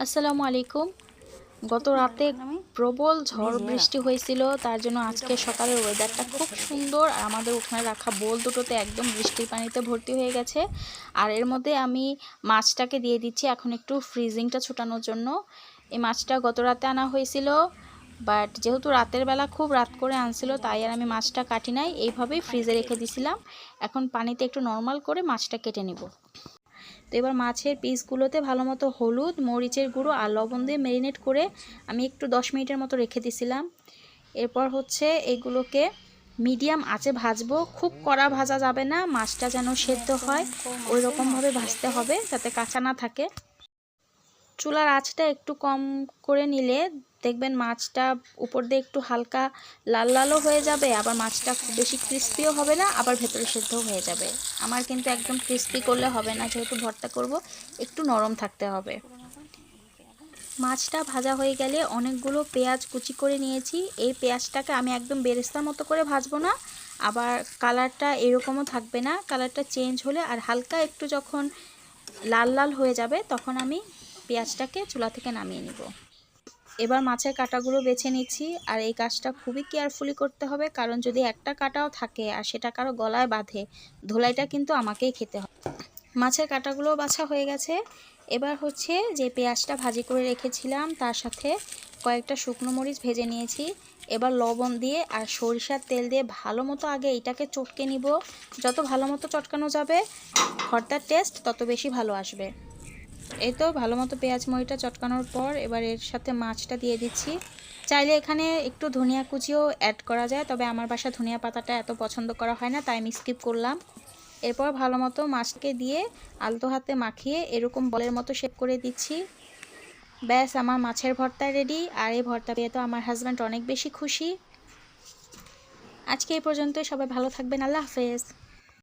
আসসালামু আলাইকুম। গত রাতে প্রবল ঝড় বৃষ্টি হয়েছিল, তার জন্য আজকে সকালের ওয়েদারটা খুব সুন্দর আর আমাদের উঠানে রাখা বোল দুটোতে একদম বৃষ্টির পানিতে ভর্তি হয়ে গেছে। আর এর মধ্যে আমি মাছটাকে দিয়ে দিচ্ছি এখন একটু ফ্রিজিংটা ছুটানোর জন্য। এই মাছটা গত রাতে আনা হয়েছিল, বাট যেহেতু রাতের বেলা খুব রাত করে আনছিল তাই আর আমি মাছটা কাটি নাই, এইভাবেই ফ্রিজে রেখে দিছিলাম। এখন পানিতে একটু নর্মাল করে মাছটা কেটে নিব। তো এবার মাছের পিসগুলোতে ভালো মতো হলুদ, মরিচের গুঁড়ো আর লবণ দিয়ে ম্যারিনেট করে আমি একটু 10 মিনিটের মতো রেখে দিছিলাম। এরপর হচ্ছে এগুলোকে মিডিয়াম আঁচে ভাজবো, খুব কড়া ভাজা যাবে না, মাছটা যেন সেদ্ধ হয় ওই রকমভাবে ভাজতে হবে যাতে কাঁচা না থাকে। চুলার আঁচটা একটু কম করে নিলে দেখবেন মাছটা উপর দিয়ে একটু হালকা লাল লালও হয়ে যাবে, আবার মাছটা খুব বেশি ক্রিস্পিও হবে না, আবার ভেতরে সেদ্ধও হয়ে যাবে। আমার কিন্তু একদম ক্রিস্পি করলে হবে না, যেহেতু ভর্তা করব একটু নরম থাকতে হবে। মাছটা ভাজা হয়ে গেলে অনেকগুলো পেঁয়াজ কুচি করে নিয়েছি। এই পেঁয়াজটাকে আমি একদম বেরেস্তার মতো করে ভাজবো না, আবার কালারটা এরকমও থাকবে না, কালারটা চেঞ্জ হলে আর হালকা একটু যখন লাল লাল হয়ে যাবে তখন আমি পেঁয়াজটাকে চুলা থেকে নামিয়ে নিব। এবার মাছের কাঁটাগুলো বেছে নিচ্ছি, আর এই কাজটা খুবই কেয়ারফুলি করতে হবে, কারণ যদি একটা কাঁটাও থাকে আর সেটা কারো গলায় বাঁধে, ধোলাইটা কিন্তু আমাকেই খেতে হবে। মাছের কাঁটাগুলো বাছা হয়ে গেছে। এবার হচ্ছে যে পেঁয়াজটা ভাজি করে রেখেছিলাম তার সাথে কয়েকটা শুকনো মরিচ ভেজে নিয়েছি। এবার লবণ দিয়ে আর সরিষার তেল দিয়ে ভালো মতো আগে এটাকে চটকে নিব। যত ভালো মতো চটকানো যাবে ভর্তার টেস্ট তত বেশি ভালো আসবে। এই তো ভালো মতো পেঁয়াজ মরিচটা চটকানোর পর এবার এর সাথে মাছটা দিয়ে দিচ্ছি। চাইলে এখানে একটু ধনিয়া কুচিও অ্যাড করা যায়, তবে আমার বাসায় ধনিয়া পাতাটা এত পছন্দ করা হয় না, তাই আমি স্কিপ করলাম। এরপর ভালো মতো মাছকে দিয়ে আলতো হাতে মাখিয়ে এরকম বলের মতো শেপ করে দিচ্ছি। ব্যাস, আমার মাছের ভর্তা রেডি। আর এই ভর্তা পেয়ে তো আমার হাজব্যান্ড অনেক বেশি খুশি। আজকে এই পর্যন্তই, সবাই ভালো থাকবেন, আল্লাহ হাফেজ।